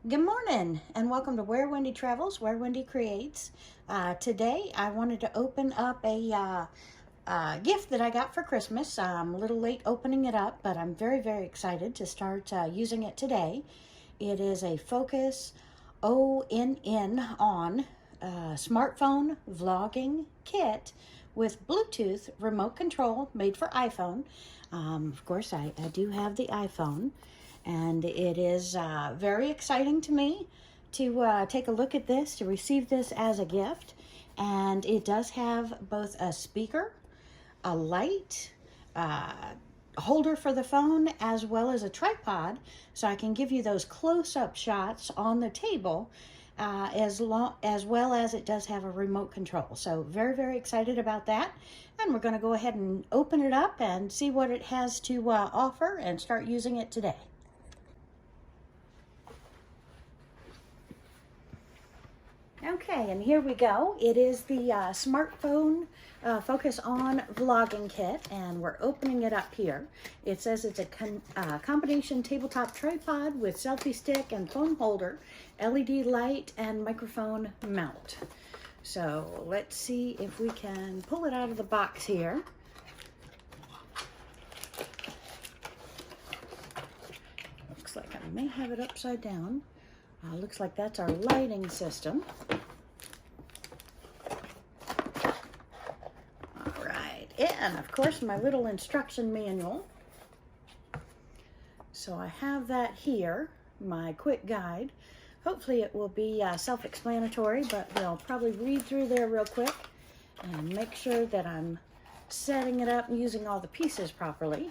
Good morning and welcome to Where Wendy Travels, Where Wendy Creates. Today I wanted to open up a gift that I got for Christmas. I'm a little late opening it up, but I'm very excited to start using it today. It is a Focus ONN smartphone vlogging kit with Bluetooth remote control made for iPhone. Of course, I do have the iPhone. And it is very exciting to me to take a look at this, to receive this as a gift. And it does have both a speaker, a light, holder for the phone, as well as a tripod, so I can give you those close-up shots on the table, as well as it does have a remote control. So very excited about that. And we're going to go ahead and open it up and see what it has to offer and start using it today. Okay, and here we go. It is the smartphone Focus On vlogging kit, and we're opening it up here. It says it's a combination tabletop tripod with selfie stick and phone holder, LED light, and microphone mount. So let's see if we can pull it out of the box here. Looks like I may have it upside down. Looks like that's our lighting system. All right, and of course my little instruction manual. So I have that here, my quick guide. Hopefully it will be self-explanatory, but we'll probably read through there real quick and make sure that I'm setting it up and using all the pieces properly.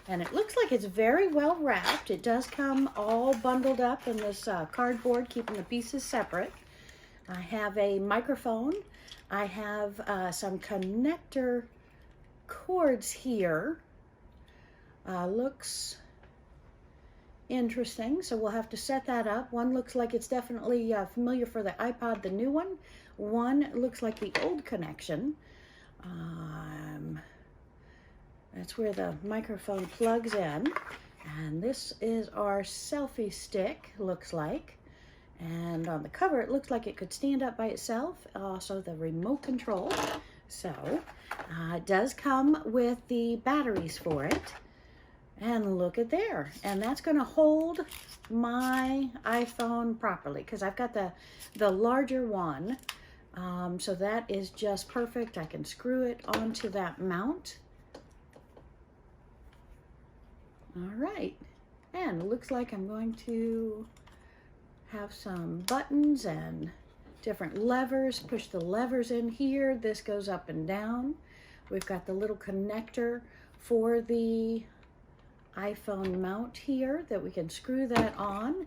And it looks like it's very well wrapped. It does come all bundled up in this cardboard, keeping the pieces separate. I have a microphone. I have some connector cords here. Looks interesting, so we'll have to set that up. One looks like it's definitely familiar for the iPod, the new one. One looks like the old connection. That's where the microphone plugs in. And this is our selfie stick, looks like. And on the cover, it looks like it could stand up by itself. Also the remote control. So it does come with the batteries for it. And look at there. And that's going to hold my iPhone properly, because I've got the larger one. So that is just perfect. I can screw it onto that mount. All right, and it looks like I'm going to have some buttons and different levers. Push the levers in here. This goes up and down. We've got the little connector for the iPhone mount here that we can screw that on.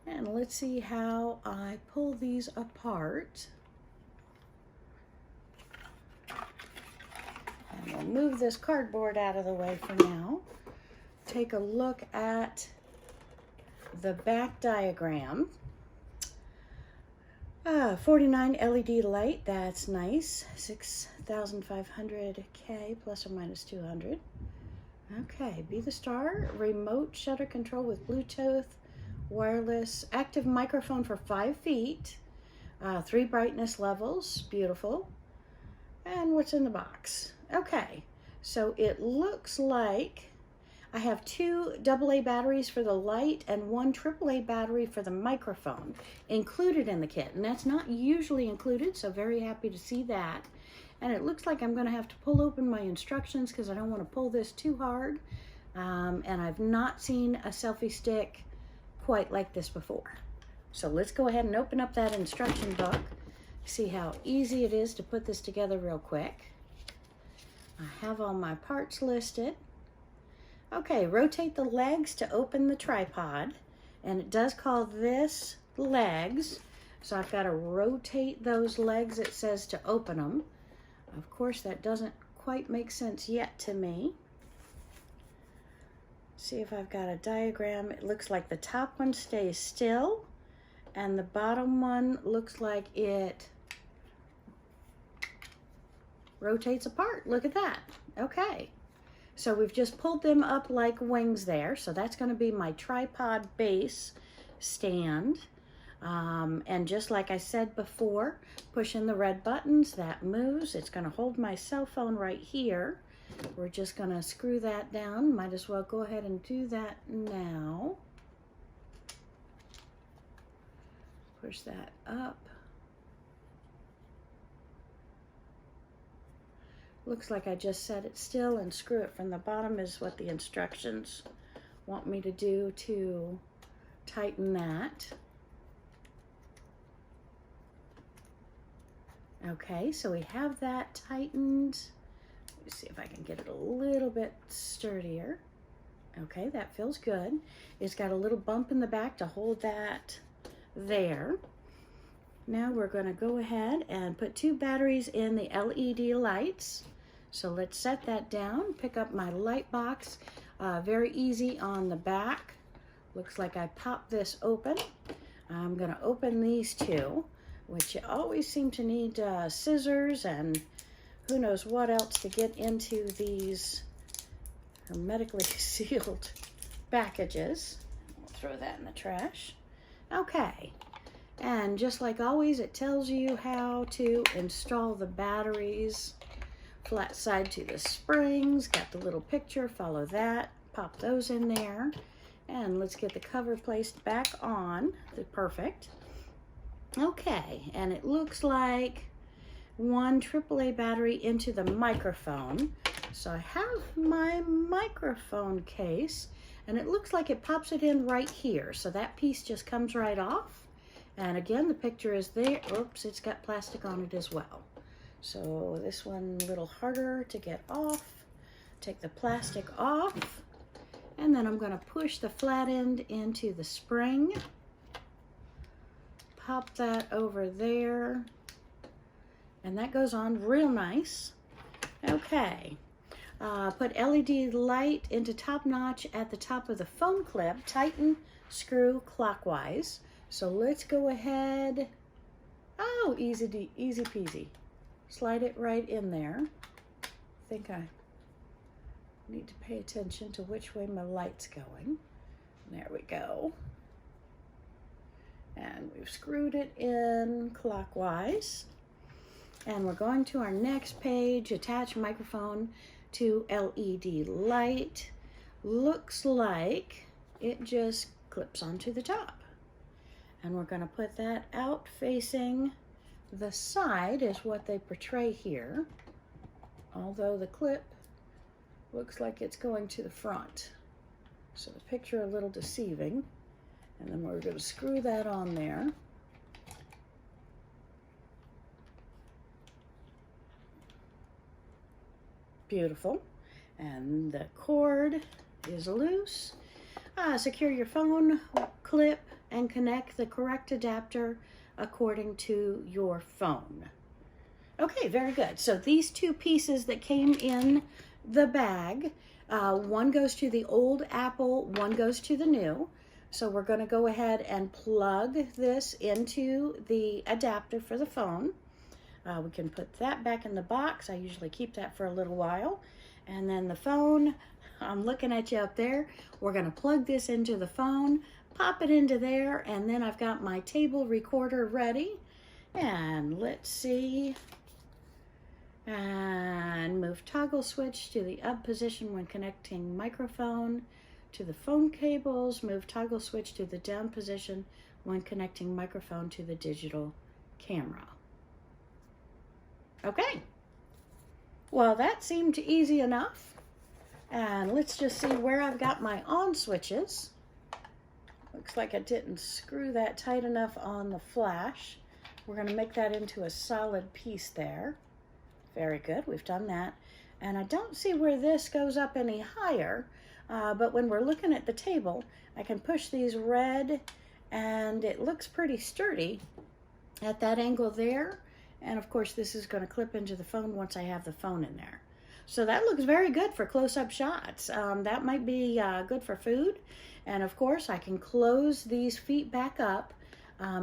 And let's see how I pull these apart. And we'll move this cardboard out of the way for now. Take a look at the back diagram. 49 LED light, that's nice. 6,500 K plus or minus 200. Okay, Be the Star, remote shutter control with Bluetooth, wireless, active microphone for 5 feet, 3 brightness levels, beautiful. And what's in the box? Okay, so it looks like I have 2 AA batteries for the light and 1 AAA battery for the microphone included in the kit. And that's not usually included, so very happy to see that. And it looks like I'm going to have to pull open my instructions because I don't want to pull this too hard. And I've not seen a selfie stick quite like this before. So let's go ahead and open up that instruction book. See how easy it is to put this together real quick. I have all my parts listed. Okay, rotate the legs to open the tripod, and it does call this legs, so I've got to rotate those legs, it says, to open them. Of course, that doesn't quite make sense yet to me. See if I've got a diagram. It looks like the top one stays still, and the bottom one looks like it rotates apart. Look at that. Okay. So we've just pulled them up like wings there. So that's going to be my tripod base stand. And just like I said before, pushing the red buttons, that moves. It's going to hold my cell phone right here. We're just going to screw that down. Might as well go ahead and do that now. Push that up. Looks like I just set it still and screw it from the bottom is what the instructions want me to do to tighten that. Okay, so we have that tightened. Let me see if I can get it a little bit sturdier. Okay, that feels good. It's got a little bump in the back to hold that there. Now we're going to go ahead and put 2 batteries in the LED lights. So let's set that down. Pick up my light box. Very easy on the back. Looks like I popped this open. I'm going to open these 2, which you always seem to need scissors and who knows what else to get into these hermetically sealed packages. We'll throw that in the trash. Okay. And just like always, it tells you how to install the batteries. Flat side to the springs, got the little picture, follow that, pop those in there. And let's get the cover placed back on, perfect. Okay, and it looks like 1 AAA battery into the microphone. So I have my microphone case, and it looks like it pops it in right here. So that piece just comes right off. And again, the picture is there. Oops, it's got plastic on it as well. So this one a little harder to get off. Take the plastic off. And then I'm going to push the flat end into the spring. Pop that over there. And that goes on real nice. Okay. Put LED light into top notch at the top of the phone clip. Tighten screw clockwise. So let's go ahead. Oh, easy peasy. Slide it right in there. I think I need to pay attention to which way my light's going. There we go. And we've screwed it in clockwise. And we're going to our next page, attach microphone to LED light. Looks like it just clips onto the top. And we're going to put that out facing the side is what they portray here. Although the clip looks like it's going to the front. So the picture a little deceiving. And then we're going to screw that on there. Beautiful. And the cord is loose. Secure your phone clip and connect the correct adapter according to your phone. Okay, very good. So these 2 pieces that came in the bag, one goes to the old Apple, one goes to the new. So we're going to go ahead and plug this into the adapter for the phone. We can put that back in the box. I usually keep that for a little while. And then the phone, I'm looking at you up there. We're going to plug this into the phone, pop it into there, and then I've got my table recorder ready. And let's see. And move toggle switch to the up position when connecting microphone to the phone cables. Move toggle switch to the down position when connecting microphone to the digital camera. Okay. Well, that seemed easy enough. And let's just see where I've got my on switches. Looks like I didn't screw that tight enough on the flash. We're going to make that into a solid piece there. Very good, we've done that. And I don't see where this goes up any higher, but when we're looking at the table, I can push these red, and it looks pretty sturdy at that angle there. And of course, this is going to clip into the phone once I have the phone in there. So that looks very good for close-up shots. That might be good for food. And of course, I can close these feet back up.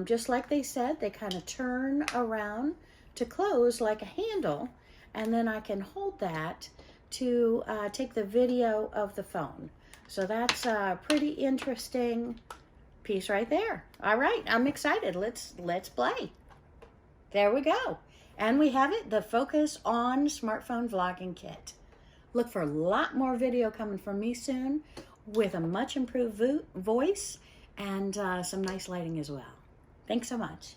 Just like they said, they kind of turn around to close like a handle. And then I can hold that to take the video of the phone. So that's a pretty interesting piece right there. All right, I'm excited. Let's play. There we go. And we have it, the Focus On Smartphone Vlogging Kit. Look for a lot more video coming from me soon with a much improved voice and some nice lighting as well. Thanks so much.